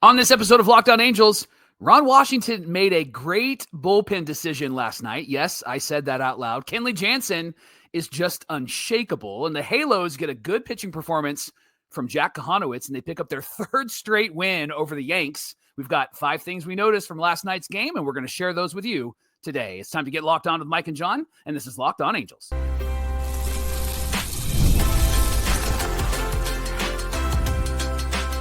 On this episode of Locked On Angels, Ron Washington made a great bullpen decision last night. Yes, I said that out loud. Kenley Jansen is just unshakable, and the Halos get a good pitching performance from Jack Kochanowicz, and they pick up their third straight win over the Yanks. We've got 5 things we noticed from last night's game, and we're going to share those with you today. It's time to get locked on with Mike and John, and this is Locked On Angels.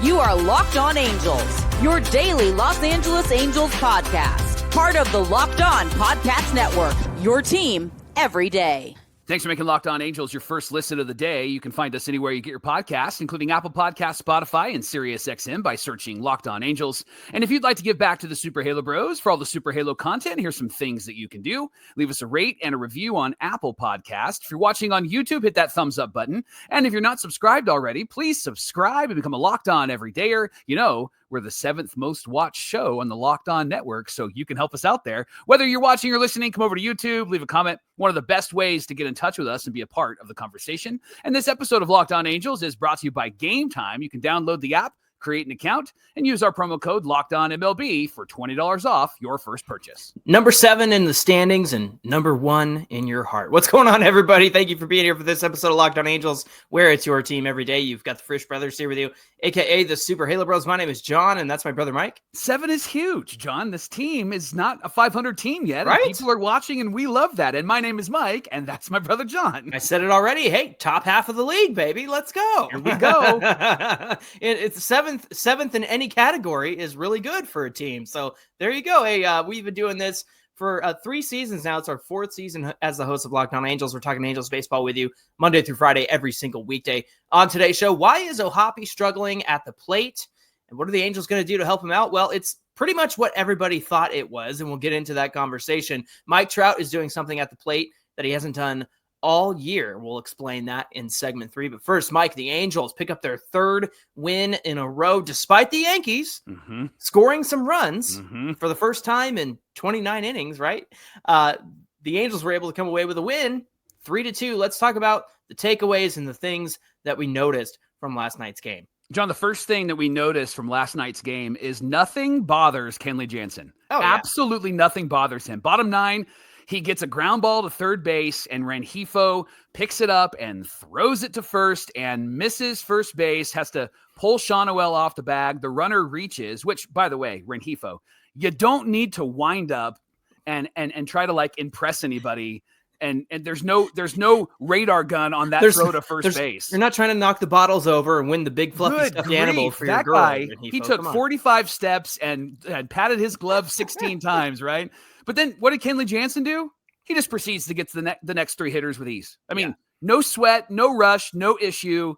You are Locked On Angels, your daily Los Angeles Angels podcast. Part of the Locked On Podcast Network, your team every day. Thanks for making Locked On Angels your first listen of the day. You can find us anywhere you get your podcasts, including Apple Podcasts, Spotify, and SiriusXM by searching Locked On Angels. And if you'd like to give back to the Super Halo Bros for all the Super Halo content, here's some things that you can do. Leave us a rate and a review on Apple Podcasts. If you're watching on YouTube, hit that thumbs up button. And if you're not subscribed already, please subscribe and become a Locked On everydayer. You know, we're the 7th most watched show on the Locked On Network, so you can help us out there. Whether you're watching or listening, come over to YouTube, leave a comment. One of the best ways to get in touch with us and be a part of the conversation. And this episode of Locked On Angels is brought to you by Game Time. You can download the app, create an account, and use our promo code LOCKEDONMLB for $20 off your first purchase. Number 7 in the standings and number 1 in your heart. What's going on, everybody? Thank you for being here for this episode of Locked On Angels, where it's your team every day. You've got the Frisch Brothers here with you, a.k.a. the Super Halo Bros. My name is John, and that's my brother Mike. 7 is huge, John. This team is not a 500 team yet. Right? People are watching, and we love that. And my name is Mike, and that's my brother John. I said it already. Hey, top half of the league, baby. Let's go. Here we go. It's seventh in any category is really good for a team. So there you go. Hey, we've been doing this for 3 seasons now. It's our 4th season as the host of Locked On Angels. We're talking Angels baseball with you Monday through Friday, every single weekday. On today's show, why is O'Hoppe struggling at the plate? And what are the Angels going to do to help him out? Well, it's pretty much what everybody thought it was, and we'll get into that conversation. Mike Trout is doing something at the plate that he hasn't done all year. We'll explain that in segment 3. But first, Mike, the Angels pick up their 3rd win in a row, despite the Yankees scoring some runs for the first time in 29 innings, right? The Angels were able to come away with a win, 3-2. Let's talk about the takeaways and the things that we noticed from last night's game. John, the first thing that we noticed from last night's game is nothing bothers Kenley Jansen. Oh, yeah. Absolutely nothing bothers him. Bottom 9, he gets a ground ball to third base, and Rengifo picks it up and throws it to first and misses first base, has to pull Shawnuel off the bag. The runner reaches, which, by the way, Rengifo, you don't need to wind up and try to like impress anybody. And there's no radar gun on that throw to first base. You're not trying to knock the bottles over and win the big fluffy stuffed animal for your girl. Guy, he took 45 steps and patted his glove 16 times, right? But then what did Kenley Jansen do? He just proceeds to get to the next 3 hitters with ease. I mean, no sweat, no rush, no issue.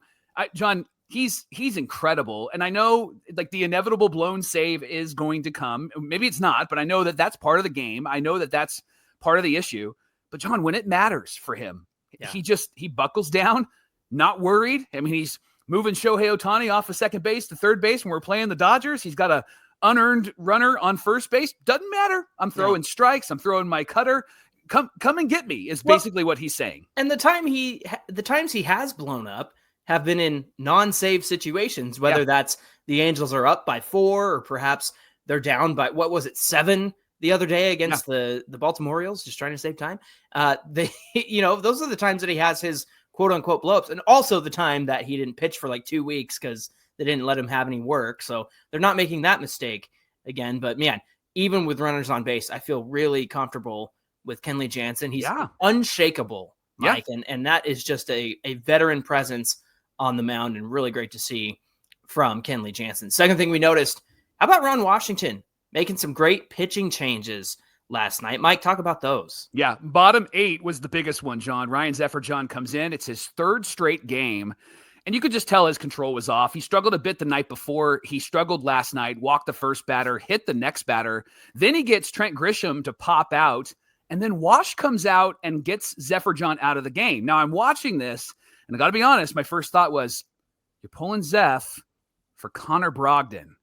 John, he's incredible. And I know like the inevitable blown save is going to come. Maybe it's not, but I know that that's part of the game. I know that that's part of the issue. But John, when it matters for him, he buckles down, not worried. I mean, he's moving Shohei Ohtani off of second base to third base when we're playing the Dodgers. He's got a unearned runner on first base. Doesn't matter. I'm throwing strikes. I'm throwing my cutter. Come and get me is basically what he's saying. And the times he has blown up have been in non-save situations, whether that's the Angels are up by 4 or perhaps they're down by, 7 the other day against the Baltimore Orioles, just trying to save time. Those are the times that he has his quote unquote blowups, and also the time that he didn't pitch for like 2 weeks because they didn't let him have any work. So they're not making that mistake again. But man, even with runners on base, I feel really comfortable with Kenley Jansen. He's unshakable, Mike. And that is just a veteran presence on the mound, and really great to see from Kenley Jansen. Second thing we noticed, how about Ron Washington making some great pitching changes last night? Mike, talk about those. Yeah, bottom 8 was the biggest one, John. Ryan Zefferjon comes in. It's his 3rd straight game. And you could just tell his control was off. He struggled a bit the night before. He struggled last night, walked the first batter, hit the next batter. Then he gets Trent Grisham to pop out. And then Wash comes out and gets Zefferjon out of the game. Now I'm watching this, and I got to be honest, my first thought was, you're pulling Zeph for Connor Brogdon.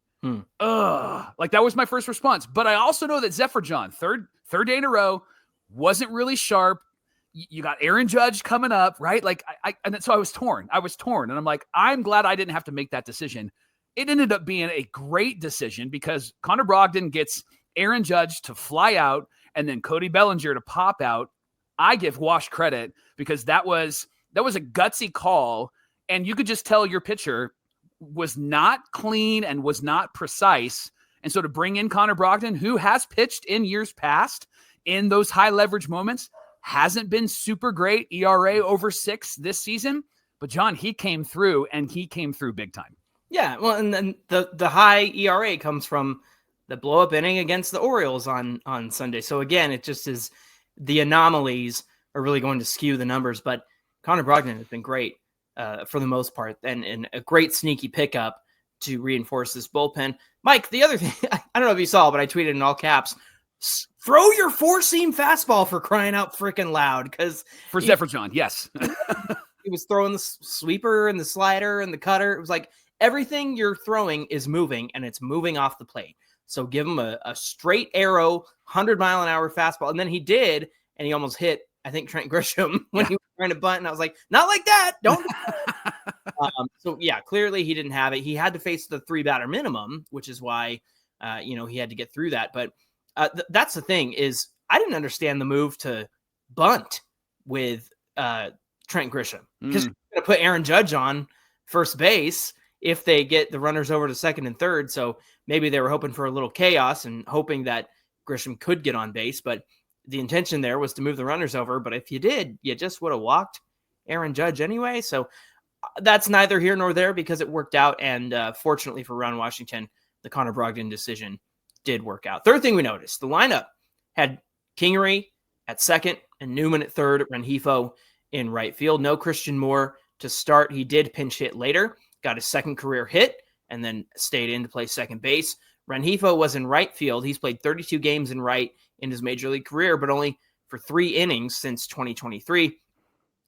Like that was my first response. But I also know that Zefferjon, third day in a row, wasn't really sharp. You got Aaron Judge coming up, right? Like so I was torn. And I'm like, I'm glad I didn't have to make that decision. it ended up being a great decision because Connor Brogdon gets Aaron Judge to fly out and then Cody Bellinger to pop out. I give Wash credit because that was a gutsy call, and you could just tell your pitcher was not clean and was not precise. And so to bring in Connor Brogdon, who has pitched in years past in those high leverage moments, hasn't been super great, ERA over 6 this season. But John, he came through, and he came through big time. Yeah, well, and then the high ERA comes from the blow-up inning against the Orioles on Sunday. So again, it just is the anomalies are really going to skew the numbers. But Connor Brogdon has been great for the most part, and a great sneaky pickup to reinforce this bullpen. Mike, the other thing, I don't know if you saw, but I tweeted in all caps, throw your 4-seam fastball for crying out freaking loud. Because for Zephyr John, yes. He was throwing the sweeper and the slider and the cutter. It was like everything you're throwing is moving, and it's moving off the plate. So give him a straight arrow, 100-mile-an-hour fastball. And then he did, and he almost hit, I think, Trent Grisham when he was trying to bunt. And I was like, not like that. Don't. So, yeah, clearly he didn't have it. He had to face the 3-batter minimum, which is why, he had to get through that. But that's the thing is I didn't understand the move to bunt with Trent Grisham because you're going to put Aaron Judge on first base if they get the runners over to second and third. So maybe they were hoping for a little chaos and hoping that Grisham could get on base. But the intention there was to move the runners over. But if you did, you just would have walked Aaron Judge anyway. So that's neither here nor there because it worked out. And fortunately for Ron Washington, the Connor Brogdon decision did work out. Third thing we noticed, the lineup had Kingery at second and Newman at third, Rengifo in right field. No Christian Moore to start. He did pinch hit later, got his second career hit, and then stayed in to play second base. Rengifo was in right field. He's played 32 games in right in his major league career, but only for 3 innings since 2023.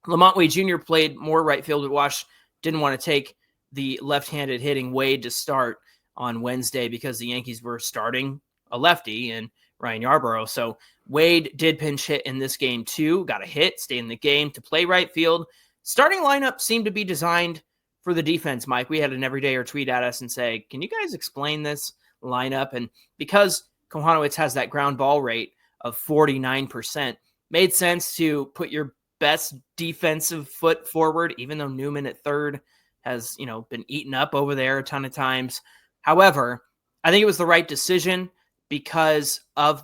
Lamont Wade Jr. played more right field at Wash. Didn't want to take the left-handed hitting Wade to start on Wednesday because the Yankees were starting a lefty and Ryan Yarbrough. So Wade did pinch hit in this game too, got a hit, stayed in the game to play right field. Starting lineup seemed to be designed for the defense, Mike. We had an everydayer tweet at us and say, can you guys explain this lineup? And because Kochanowicz has that ground ball rate of 49%, made sense to put your best defensive foot forward, even though Newman at third has, been eaten up over there a ton of times. However, I think it was the right decision because of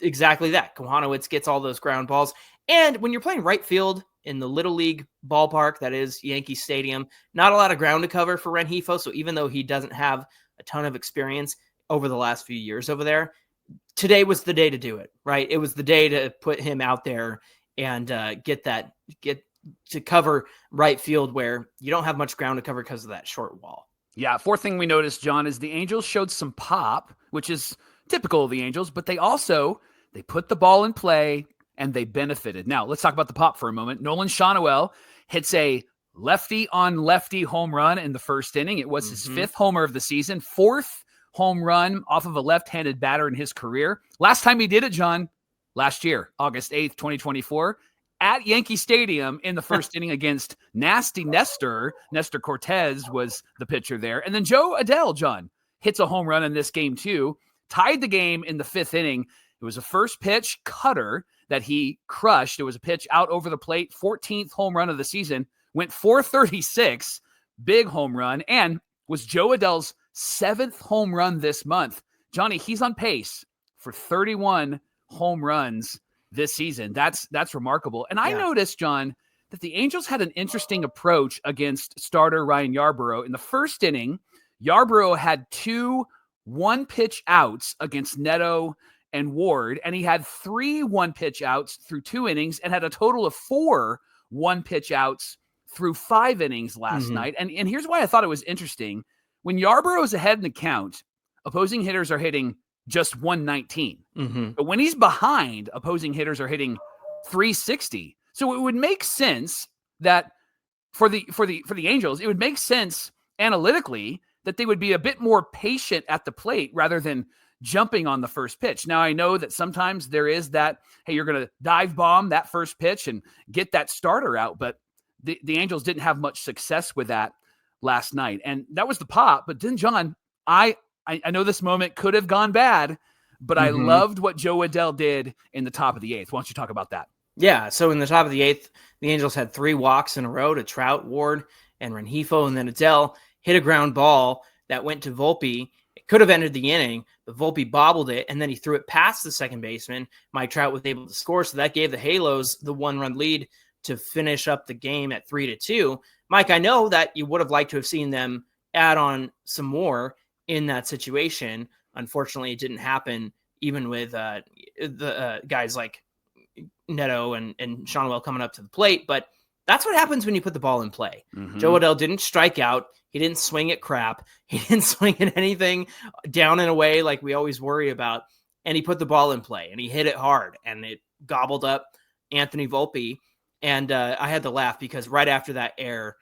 exactly that. Kochanowicz gets all those ground balls. And when you're playing right field in the Little League ballpark, that is Yankee Stadium, not a lot of ground to cover for Rengifo. So even though he doesn't have a ton of experience over the last few years over there, today was the day to do it, right? It was the day to put him out there and get to cover right field where you don't have much ground to cover because of that short wall. Yeah, fourth thing we noticed, John, is the Angels showed some pop, which is typical of the Angels, but they put the ball in play and they benefited. Now, let's talk about the pop for a moment. Nolan Shawnuel hits a lefty-on-lefty home run in the first inning. It was his 5th homer of the season, 4th home run off of a left-handed batter in his career. Last time he did it, John, last year, August 8th, 2024, at Yankee Stadium in the first inning against Nasty Nestor. Nestor Cortez was the pitcher there. And then Joe Adele, John, hits a home run in this game too. Tied the game in the 5th inning. It was a first pitch cutter that he crushed. It was a pitch out over the plate, 14th home run of the season. Went 436, big home run, and was Joe Adele's 7th home run this month. Johnny, he's on pace for 31 home runs this season. That's remarkable. And I noticed, John, that the Angels had an interesting approach against starter Ryan Yarbrough. In the first inning, Yarbrough had 2 one-pitch outs against Neto and Ward, and he had 3 one-pitch outs through 2 innings and had a total of 4 one-pitch outs through 5 innings last night. And here's why I thought it was interesting. When Yarbrough is ahead in the count, opposing hitters are hitting just 119. But when he's behind, opposing hitters are hitting 360. So it would make sense that for the Angels, it would make sense analytically that they would be a bit more patient at the plate rather than jumping on the first pitch. Now, I know that sometimes there is that, hey, you're going to dive bomb that first pitch and get that starter out, but the Angels didn't have much success with that last night. And that was the pop. But then, John, I know this moment could have gone bad, but I loved what Joe Adell did in the top of the 8th. Why don't you talk about that? Yeah, so in the top of the 8th, the Angels had 3 walks in a row to Trout, Ward, and Rengifo, and then Adell hit a ground ball that went to Volpe. It could have ended the inning, but Volpe bobbled it, and then he threw it past the second baseman. Mike Trout was able to score, so that gave the Halos the 1-run lead to finish up the game at 3-2. Mike, I know that you would have liked to have seen them add on some more in that situation. Unfortunately, it didn't happen, even with the guys like Neto and Shonwell coming up to the plate. But that's what happens when you put the ball in play. Joe Adell didn't strike out. He didn't swing at crap. He didn't swing at anything down and away like we always worry about. And he put the ball in play, and he hit it hard, and it gobbled up Anthony Volpe. And I had to laugh because right after that error,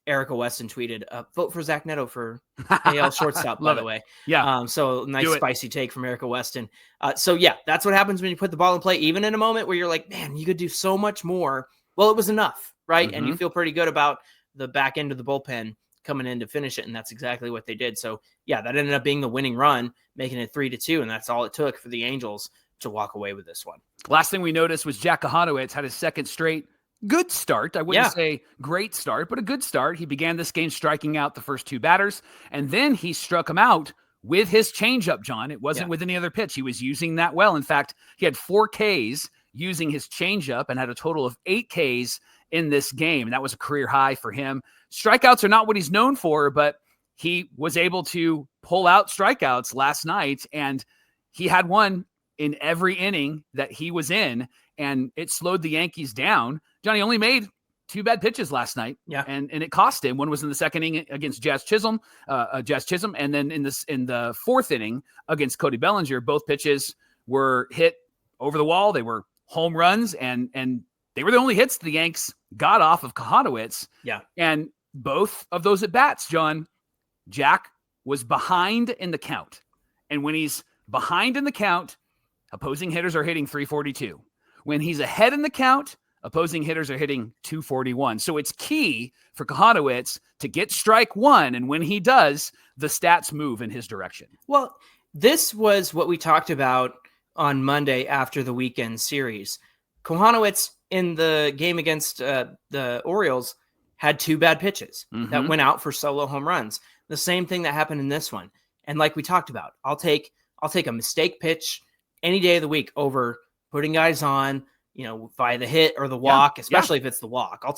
Erica Weston tweeted, vote for Zach Neto for AL shortstop, by the way. Yeah. So nice spicy take from Erica Weston. So yeah, that's what happens when you put the ball in play, even in a moment where you're like, man, you could do so much more. Well, it was enough, right? And you feel pretty good about the back end of the bullpen coming in to finish it. And that's exactly what they did. So yeah, that ended up being the winning run, making it 3-2. And that's all it took for the Angels to walk away with this one. Last thing we noticed was Jack Kochanowicz had his second straight good start. I wouldn't say great start, but a good start. He began this game striking out the first 2 batters, and then he struck him out with his changeup, John. It wasn't with any other pitch. He was using that well. In fact, he had 4 Ks using his changeup and had a total of 8 Ks in this game. And that was a career high for him. Strikeouts are not what he's known for, but he was able to pull out strikeouts last night, and he had one in every inning that he was in, and it slowed the Yankees down. Johnny only made 2 bad pitches last night. Yeah. And it cost him. One was in the second inning against Jazz Chisholm, and then in the 4th inning against Cody Bellinger. Both pitches were hit over the wall. They were home runs, and they were the only hits the Yanks got off of Kochanowicz. Yeah. And both of those at bats, John, Jack was behind in the count. And when he's behind in the count, opposing hitters are hitting 342. When he's ahead in the count, opposing hitters are hitting 241. So it's key for Kochanowicz to get strike 1. And when he does, the stats move in his direction. Well, this was what we talked about on Monday after the weekend series. Kochanowicz in the game against the Orioles had 2 bad pitches that went out for solo home runs. The same thing that happened in this one. And like we talked about, I'll take a mistake pitch any day of the week over putting guys on, by the hit or the walk, especially if it's the walk. I'll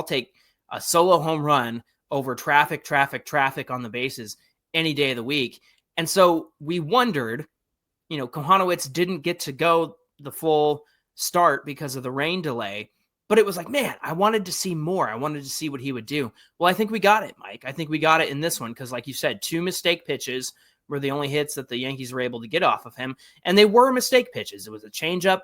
take a solo home run over traffic on the bases any day of the week. And so we wondered, Kochanowicz didn't get to go the full start because of the rain delay, but it was like, man, I wanted to see more. I wanted to see what he would do. Well, I think we got it, Mike. I think we got it in this one because, like you said, 2 mistake pitches were the only hits that the Yankees were able to get off of him. And they were mistake pitches. It was a changeup,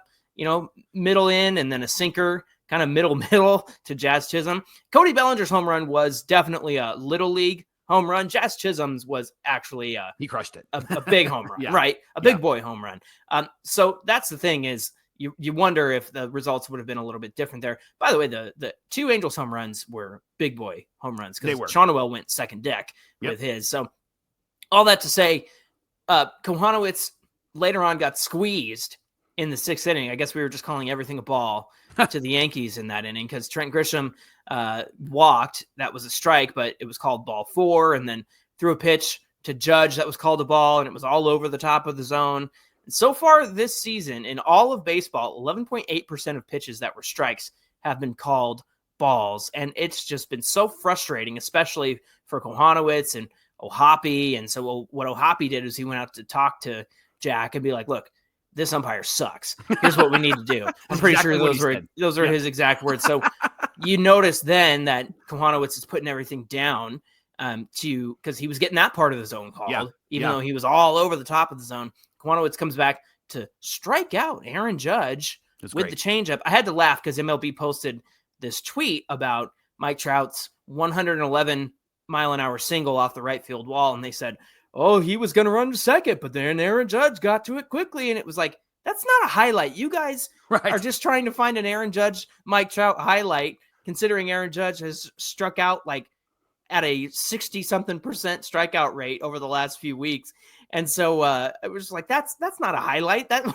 middle in, and then a sinker, kind of middle to Jazz Chisholm. Cody Bellinger's home run was definitely a little league home run. Jazz Chisholm's was actually he crushed it. a big home run, right? A big boy home run. So that's the thing is you wonder if the results would have been a little bit different there. By the way, the 2 Angels home runs were big boy home runs because Shonwell went second deck with his. So all that to say, Kochanowicz later on got squeezed in the 6th inning. I guess we were just calling everything a ball to the Yankees in that inning because Trent Grisham walked. That was a strike, but it was called ball 4, and then threw a pitch to Judge that was called a ball, and it was all over the top of the zone. And so far this season, in all of baseball, 11.8% of pitches that were strikes have been called balls, and it's just been so frustrating, especially for Kochanowicz and O'Hoppe. And so what O'Hoppe did is he went out to talk to Jack and be like, look, this umpire sucks. Here's what we need to do. I'm pretty sure those are his exact words. So you notice then that Kochanowicz is putting everything down because he was getting that part of the zone called, even though he was all over the top of the zone. Kochanowicz comes back to strike out Aaron Judge with the changeup. I had to laugh because MLB posted this tweet about Mike Trout's 111 mile an hour single off the right field wall. And they said, oh, he was going to run to second, but then Aaron Judge got to it quickly. And it was like, that's not a highlight. You guys are just trying to find an Aaron Judge, Mike Trout highlight, considering Aaron Judge has struck out like at a 60-something % strikeout rate over the last few weeks. And so it was like, that's not a highlight. That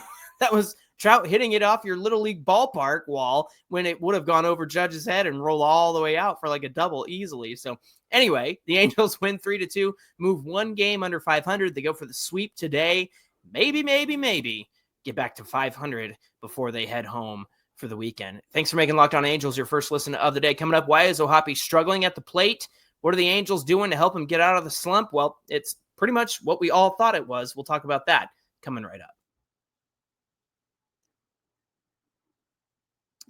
was Trout hitting it off your Little League ballpark wall when it would have gone over Judge's head and roll all the way out for like a double easily. So anyway, the Angels win 3-2, move one game under 500. They go for the sweep today. Maybe get back to 500 before they head home for the weekend. Thanks for making Locked On Angels your first listen of the day. Coming up, why is O'Hoppe struggling at the plate? What are the Angels doing to help him get out of the slump? Well, it's pretty much what we all thought it was. We'll talk about that coming right up.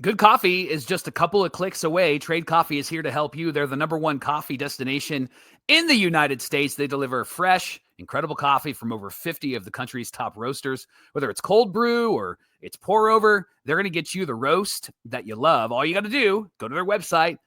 Good coffee is just a couple of clicks away. Trade Coffee is here to help you. They're the #1 coffee destination in the United States. They deliver fresh, incredible coffee from over 50 of the country's top roasters. Whether it's cold brew or it's pour over, they're going to get you the roast that you love. All you got to do, go to their website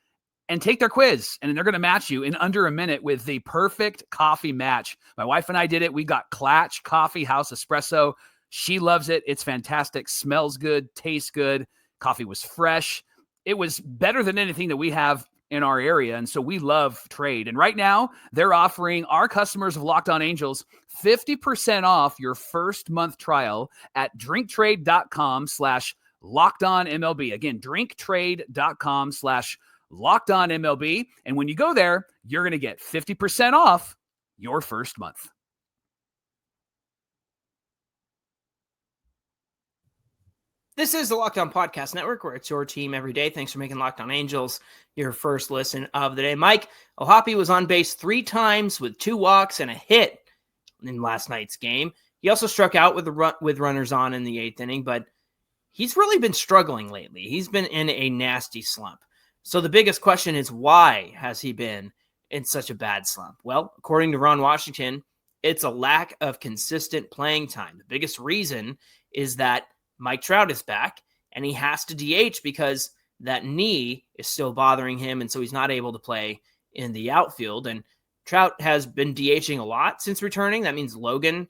and take their quiz, and they're going to match you in under a minute with the perfect coffee match. My wife and I did it. We got Klatch Coffee House Espresso. She loves it. It's fantastic. Smells good. Tastes good. Coffee was fresh. It was better than anything that we have in our area. And so we love Trade. And right now they're offering our customers of Locked On Angels 50% off your first month trial at drinktrade.com/LockedOnMLB. Again, drinktrade.com/LockedOnMLB. And when you go there, you're going to get 50% off your first month. This is the Locked On Podcast Network, where it's your team every day. Thanks for making Locked On Angels your first listen of the day. Mike, O'Hoppe was on base 3 times with 2 walks and a hit in last night's game. He also struck out with runners on in the 8th inning, but he's really been struggling lately. He's been in a nasty slump. So the biggest question is, why has he been in such a bad slump? Well, according to Ron Washington, it's a lack of consistent playing time. The biggest reason is that Mike Trout is back, and he has to DH because that knee is still bothering him, and so he's not able to play in the outfield. And Trout has been DHing a lot since returning. That means Logan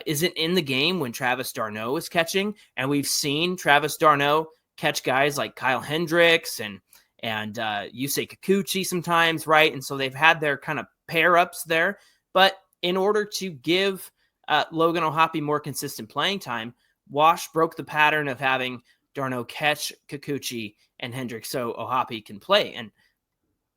isn't in the game when Travis d'Arnaud is catching, and we've seen Travis d'Arnaud catch guys like Kyle Hendricks and Yusei Kikuchi sometimes, right? And so they've had their kind of pair-ups there. But in order to give Logan O'Hoppe more consistent playing time, Wash broke the pattern of having d'Arnaud catch Kikuchi and Hendricks so O'Hoppe can play. And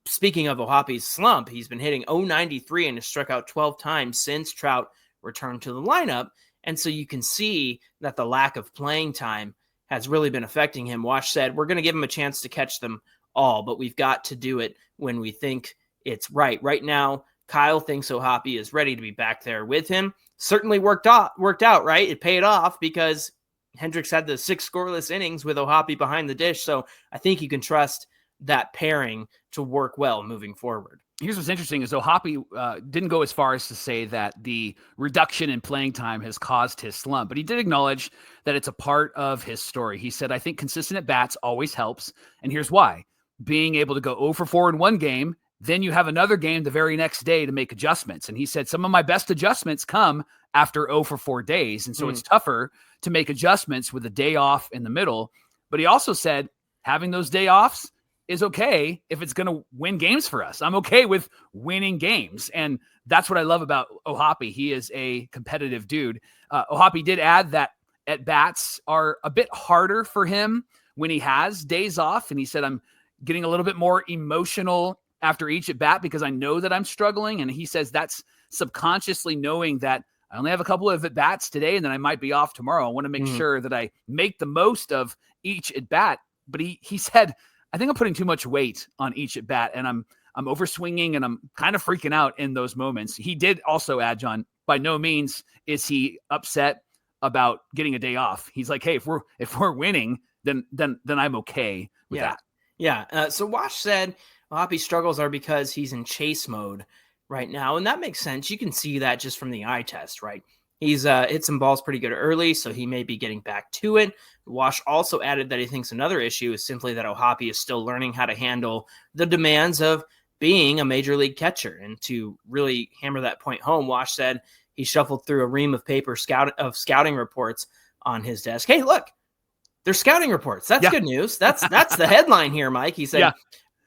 speaking of O'Hoppe's slump, he's been hitting .093 and has struck out 12 times since Trout returned to the lineup. And so you can see that the lack of playing time has really been affecting him. Wash said, we're going to give him a chance to catch them all, but we've got to do it when we think it's right. Right now, Kyle thinks O'Hoppe is ready to be back there with him. Certainly worked out, right? It paid off because Hendricks had the 6 scoreless innings with O'Hoppe behind the dish. So I think you can trust that pairing to work well moving forward. Here's what's interesting is O'Hoppe didn't go as far as to say that the reduction in playing time has caused his slump, but he did acknowledge that it's a part of his story. He said, I think consistent at-bats always helps, and here's why. Being able to go 0 for 4 in one game, then you have another game the very next day to make adjustments. And he said, some of my best adjustments come after 0 for 4 days. And so it's tougher to make adjustments with a day off in the middle. But he also said, having those day offs is okay if it's going to win games for us. I'm okay with winning games. And that's what I love about O'Hoppe. He is a competitive dude. O'Hoppe did add that at-bats are a bit harder for him when he has days off. And he said, I'm getting a little bit more emotional after each at bat because I know that I'm struggling. And he says that's subconsciously knowing that I only have a couple of at bats today and then I might be off tomorrow. I want to make sure that I make the most of each at bat. But he said, I think I'm putting too much weight on each at bat and I'm overswinging and I'm kind of freaking out in those moments. He did also add, John, by no means is he upset about getting a day off. He's like, hey, if we're winning, then I'm okay with that. Yeah. So Wash said O'Hoppe's struggles are because he's in chase mode right now. And that makes sense. You can see that just from the eye test, right? He's hit some balls pretty good early, so he may be getting back to it. Wash also added that he thinks another issue is simply that O'Hoppe is still learning how to handle the demands of being a major league catcher. And to really hammer that point home, Wash said he shuffled through a ream of paper scouting reports on his desk. Hey, look, there's scouting reports. That's good news. That's the headline here, Mike. He said,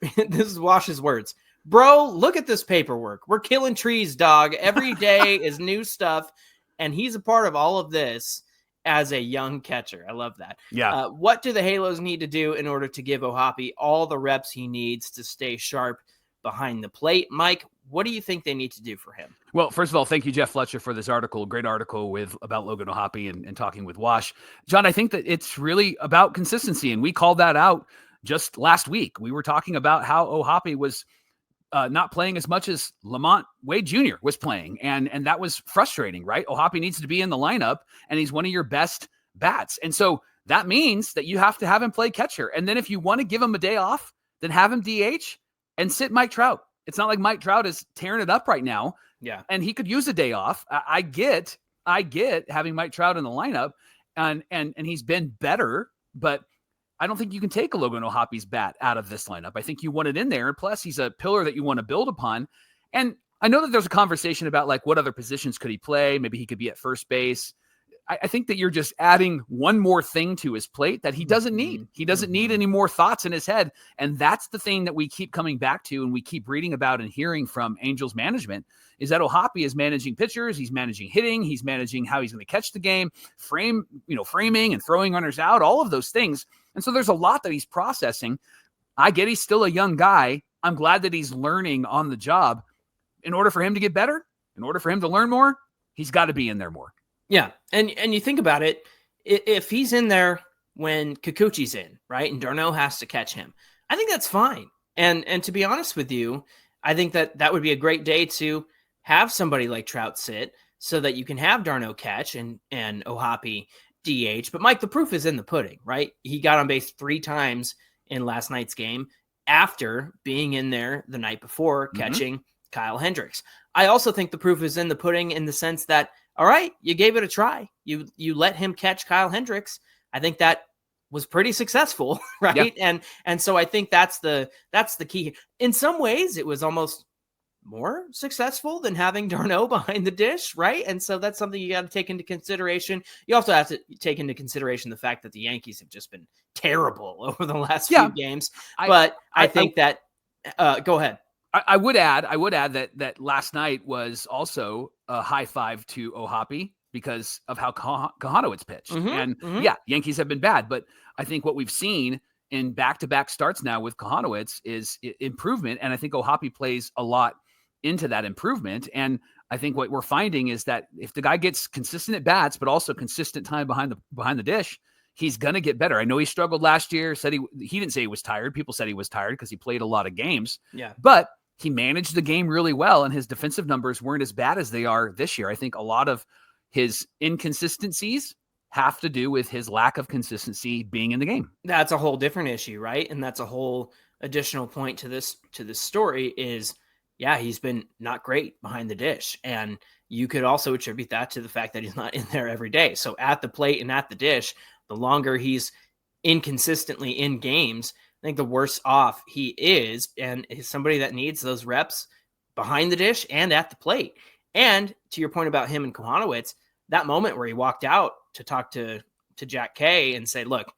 this is Wash's words. bro, look at this paperwork. We're killing trees, dog. Every day is new stuff. And he's a part of all of this as a young catcher. I love that. Yeah. What do the Halos need to do in order to give O'Hoppe all the reps he needs to stay sharp behind the plate? Mike, what do you think they need to do for him? Well, first of all, thank you, Jeff Fletcher, for this article. Great article about Logan O'Hoppe and talking with Wash. John, I think that it's really about consistency, and we called that out just last week. We were talking about how O'Hoppe was not playing as much as Lamont Wade Jr. was playing, and that was frustrating, right? O'Hoppe needs to be in the lineup, and he's one of your best bats. And so that means that you have to have him play catcher. And then if you want to give him a day off, then have him DH and sit Mike Trout. It's not like Mike Trout is tearing it up right now. Yeah. And he could use a day off. I get having Mike Trout in the lineup, and he's been better, but I don't think you can take a Logan O'Hoppe's bat out of this lineup. I think you want it in there. And plus, he's a pillar that you want to build upon. And I know that there's a conversation about like what other positions could he play? Maybe he could be at first base. I think that you're just adding one more thing to his plate that he doesn't need. He doesn't need any more thoughts in his head. And that's the thing that we keep coming back to and we keep reading about and hearing from Angels management is that O'Hoppe is managing pitchers. He's managing hitting. He's managing how he's going to catch the game, framing and throwing runners out, all of those things. And so there's a lot that he's processing. I get he's still a young guy. I'm glad that he's learning on the job. In order for him to get better, in order for him to learn more, he's got to be in there more. Yeah. And you think about it, if he's in there when Kikuchi's in, right, and d'Arnaud has to catch him, I think that's fine. And to be honest with you, I think that would be a great day to have somebody like Trout sit so that you can have d'Arnaud catch and O'Hoppe DH. But Mike, the proof is in the pudding, right? He got on base 3 times in last night's game after being in there the night before catching Kyle Hendricks. I also think the proof is in the pudding in the sense that, all right, you gave it a try. You let him catch Kyle Hendricks. I think that was pretty successful, right? Yeah. And so I think that's the key. In some ways, it was almost more successful than having d'Arnaud behind the dish, right? And so that's something you got to take into consideration. You also have to take into consideration the fact that the Yankees have just been terrible over the last few games. But I think that go ahead. I would add that last night was also a high five to O'Hoppe because of how Kochanowicz pitched. Yankees have been bad, but I think what we've seen in back-to-back starts now with Kochanowicz is improvement, and I think O'Hoppe plays a lot into that improvement. And I think what we're finding is that if the guy gets consistent at bats, but also consistent time behind the dish, he's going to get better. I know he struggled last year, said he didn't say he was tired. People said he was tired because he played a lot of games. Yeah. But he managed the game really well, and his defensive numbers weren't as bad as they are this year. I think a lot of his inconsistencies have to do with his lack of consistency being in the game. That's a whole different issue, right? And that's a whole additional point to this story is, he's been not great behind the dish. And you could also attribute that to the fact that he's not in there every day. So at the plate and at the dish, the longer he's inconsistently in games, I think the worse off he is, and he's somebody that needs those reps behind the dish and at the plate. And to your point about him and Kochanowicz, that moment where he walked out to talk to Jack K and say, look,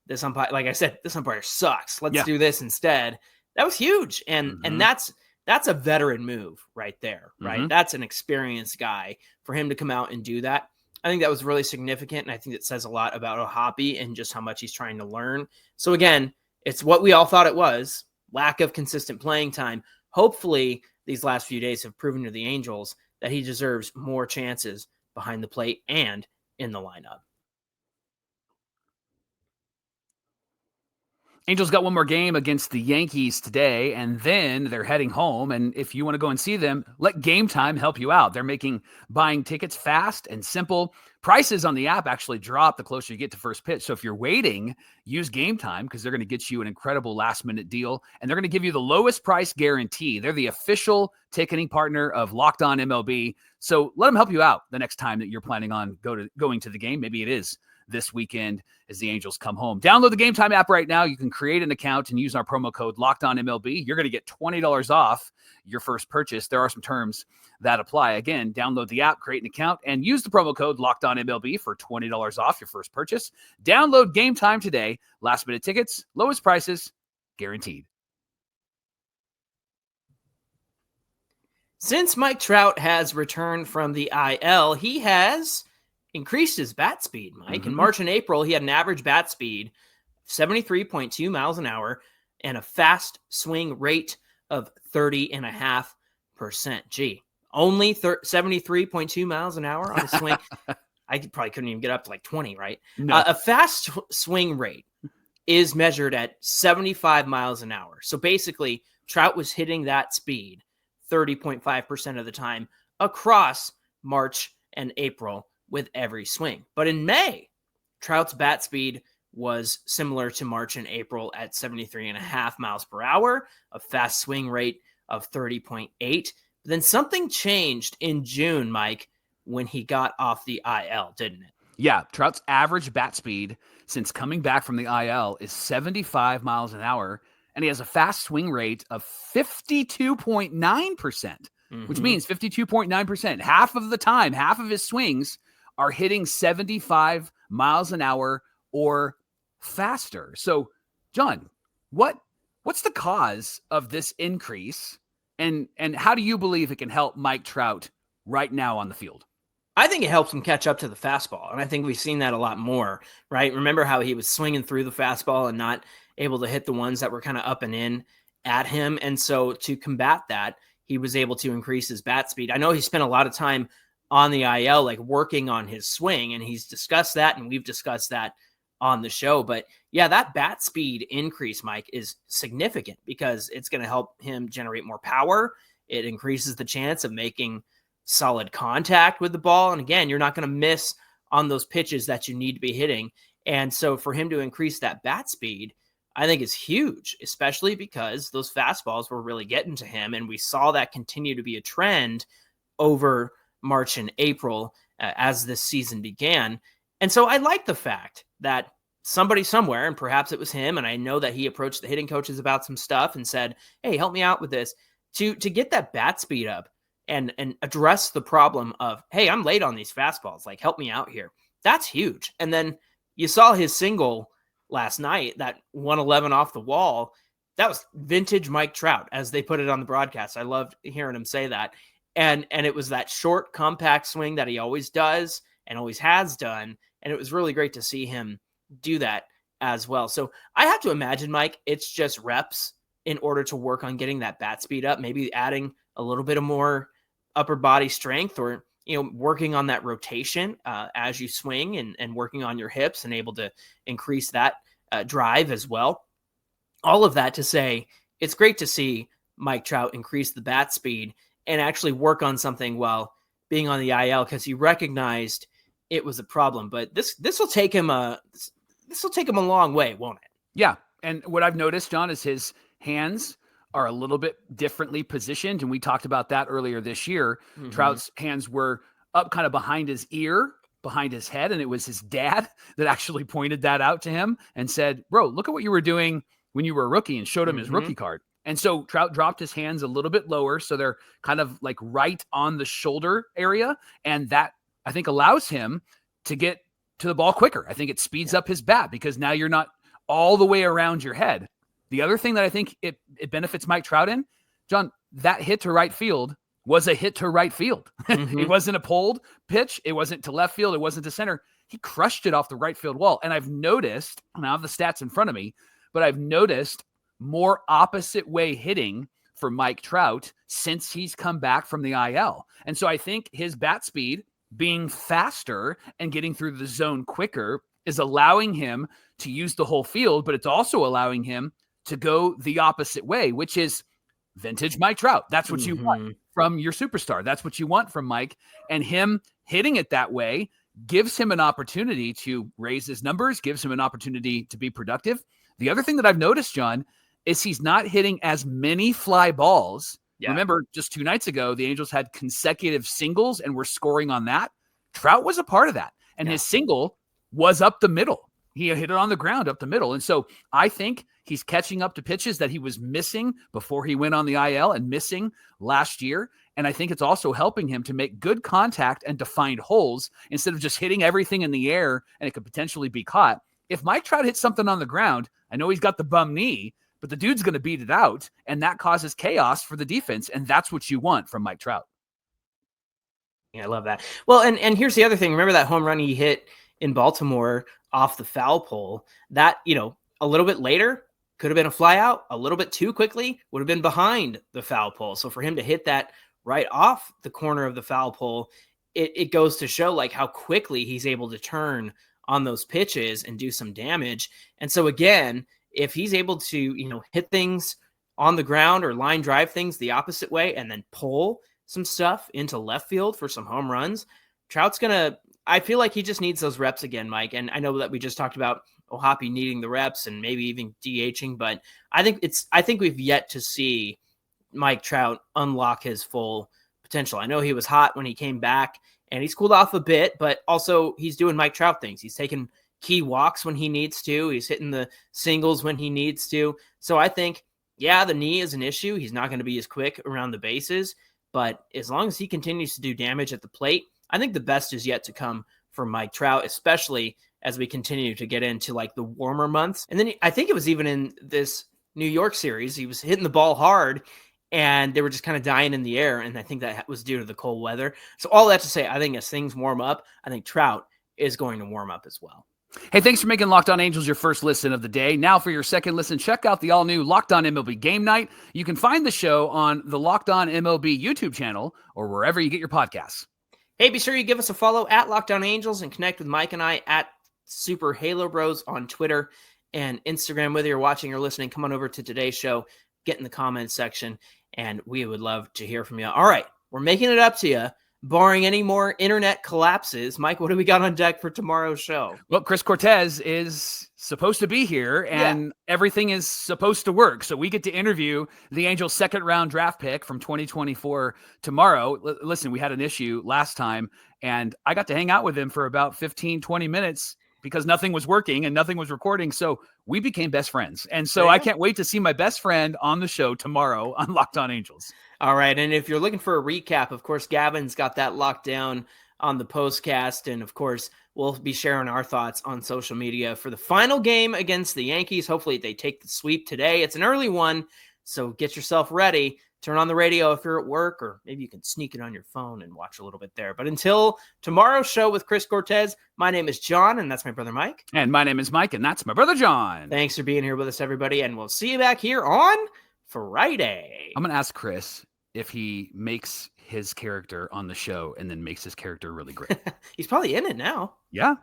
this umpire, like I said, this umpire sucks. Let's do this instead. That was huge. And that's a veteran move right there, right? That's an experienced guy for him to come out and do that. I think that was really significant. And I think it says a lot about O'Hoppe and just how much he's trying to learn. So again, it's what we all thought it was, lack of consistent playing time. Hopefully, these last few days have proven to the Angels that he deserves more chances behind the plate and in the lineup. Angels got one more game against the Yankees today, and then they're heading home. And if you want to go and see them, let Game Time help you out. They're making buying tickets fast and simple. Prices on the app actually drop the closer you get to first pitch. So if you're waiting, use Game Time because they're going to get you an incredible last-minute deal, and they're going to give you the lowest price guarantee. They're the official ticketing partner of Locked On MLB. So let them help you out the next time that you're planning on going to the game. Maybe it is this weekend as the Angels come home. Download the Game Time app right now. You can create an account and use our promo code LOCKEDONMLB. You're going to get $20 off your first purchase. There are some terms that apply. Again, download the app, create an account, and use the promo code LOCKEDONMLB for $20 off your first purchase. Download Game Time today. Last minute tickets, lowest prices, guaranteed. Since Mike Trout has returned from the IL, he has increased his bat speed, Mike. In March and April, he had an average bat speed 73.2 miles an hour and a fast swing rate of 30.5%. Gee, only 73.2 miles an hour on a swing. I probably couldn't even get up to like 20, right? No. A fast swing rate is measured at 75 miles an hour. So basically, Trout was hitting that speed 30.5% of the time across March and April with every swing. But in May, Trout's bat speed was similar to March and April at 73.5 miles per hour, a fast swing rate of 30.8. But then something changed in June, Mike, when he got off the IL, didn't it? Yeah, Trout's average bat speed since coming back from the IL is 75 miles an hour, and he has a fast swing rate of 52.9%, which means 52.9%. Half of the time, half of his swings are hitting 75 miles an hour or faster. So, John, what's the cause of this increase, and how do you believe it can help Mike Trout right now on the field? I think it helps him catch up to the fastball, and I think we've seen that a lot more, right? Remember how he was swinging through the fastball and not able to hit the ones that were kind of up and in at him, and so to combat that, he was able to increase his bat speed. I know he spent a lot of time on the IL, like working on his swing, and he's discussed that, and we've discussed that on the show. But yeah, that bat speed increase, Mike, is significant because it's going to help him generate more power. It increases the chance of making solid contact with the ball. And again, you're not going to miss on those pitches that you need to be hitting. And so for him to increase that bat speed, I think is huge, especially because those fastballs were really getting to him. And we saw that continue to be a trend over March and April as this season began. And so I like the fact that somebody somewhere, and perhaps it was him, and I know that he approached the hitting coaches about some stuff and said, hey, help me out with this, to get that bat speed up and address the problem of, hey, I'm late on these fastballs, like help me out here. That's huge. And then you saw his single last night, that 111 off the wall. That was vintage Mike Trout, as they put it on the broadcast. I loved hearing him say that. And it was that short, compact swing that he always does and always has done. And it was really great to see him do that as well. So I have to imagine, Mike, it's just reps in order to work on getting that bat speed up, maybe adding a little bit of more upper body strength, or, working on that rotation as you swing and working on your hips and able to increase that drive as well. All of that to say, it's great to see Mike Trout increase the bat speed and actually work on something while being on the IL, because he recognized it was a problem. But this will take him a long way, won't it? Yeah. And what I've noticed, John, is his hands are a little bit differently positioned. And we talked about that earlier this year. Trout's hands were up kind of behind his ear, behind his head. And it was his dad that actually pointed that out to him and said, bro, look at what you were doing when you were a rookie, and showed him his rookie card. And so Trout dropped his hands a little bit lower, so they're kind of like right on the shoulder area. And that, I think, allows him to get to the ball quicker. I think it speeds up his bat because now you're not all the way around your head. The other thing that I think it benefits Mike Trout in, John, that hit to right field was a hit to right field. It wasn't a pulled pitch. It wasn't to left field. It wasn't to center. He crushed it off the right field wall. And I've noticed, and I have the stats in front of me, but I've noticed more opposite way hitting for Mike Trout since he's come back from the IL. And so I think his bat speed being faster and getting through the zone quicker is allowing him to use the whole field, but it's also allowing him to go the opposite way, which is vintage Mike Trout. That's what you want from your superstar. That's what you want from Mike. And him hitting it that way gives him an opportunity to raise his numbers, gives him an opportunity to be productive. The other thing that I've noticed, John, is he's not hitting as many fly balls. Yeah. Remember, just 2 nights ago, the Angels had consecutive singles and were scoring on that. Trout was a part of that. And his single was up the middle. He hit it on the ground up the middle. And so I think he's catching up to pitches that he was missing before he went on the IL and missing last year. And I think it's also helping him to make good contact and to find holes instead of just hitting everything in the air and it could potentially be caught. If Mike Trout hits something on the ground, I know he's got the bum knee, but the dude's going to beat it out, and that causes chaos for the defense, and that's what you want from Mike Trout. Yeah, I love that. Well, and here's the other thing. Remember that home run he hit in Baltimore off the foul pole? That, a little bit later could have been a fly out. A little bit too quickly would have been behind the foul pole. So for him to hit that right off the corner of the foul pole, it goes to show like how quickly he's able to turn on those pitches and do some damage. And so again, if he's able to, hit things on the ground or line drive things the opposite way and then pull some stuff into left field for some home runs, Trout's I feel like he just needs those reps again, Mike. And I know that we just talked about O'Hoppe needing the reps and maybe even DHing, but I think we've yet to see Mike Trout unlock his full potential. I know he was hot when he came back and he's cooled off a bit, but also he's doing Mike Trout things. He's taking key walks when he needs to. He's hitting the singles when he needs to. So I think, the knee is an issue. He's not going to be as quick around the bases, but as long as he continues to do damage at the plate, I think the best is yet to come for Mike Trout, especially as we continue to get into like the warmer months. And then I think it was even in this New York series, he was hitting the ball hard and they were just kind of dying in the air. And I think that was due to the cold weather. So all that to say, I think as things warm up, I think Trout is going to warm up as well. Hey, thanks for making Locked On Angels your first listen of the day. Now for your second listen, check out the all-new Locked On MLB Game Night. You can find the show on the Locked On MLB YouTube channel or wherever you get your podcasts. Hey, be sure you give us a follow at Locked On Angels and connect with Mike and I at Super Halo Bros on Twitter and Instagram. Whether you're watching or listening, come on over to today's show, get in the comments section, and we would love to hear from you. All right, we're making it up to you. Barring any more internet collapses, Mike, what do we got on deck for tomorrow's show? Well, Chris Cortez is supposed to be here, and everything is supposed to work. So we get to interview the Angels' second-round draft pick from 2024 tomorrow. Listen, we had an issue last time, and I got to hang out with him for about 15, 20 minutes because nothing was working and nothing was recording. So we became best friends. And so I can't wait to see my best friend on the show tomorrow on Locked On Angels. All right. And if you're looking for a recap, of course, Gavin's got that locked down on the postcast. And of course, we'll be sharing our thoughts on social media for the final game against the Yankees. Hopefully they take the sweep today. It's an early one, so get yourself ready. Turn on the radio if you're at work, or maybe you can sneak it on your phone and watch a little bit there. But until tomorrow's show with Chris Cortez, my name is John, and that's my brother Mike. And my name is Mike, and that's my brother John. Thanks for being here with us, everybody, and we'll see you back here on Friday. I'm going to ask Chris if he makes his character on the show and then makes his character really great. He's probably in it now. Yeah.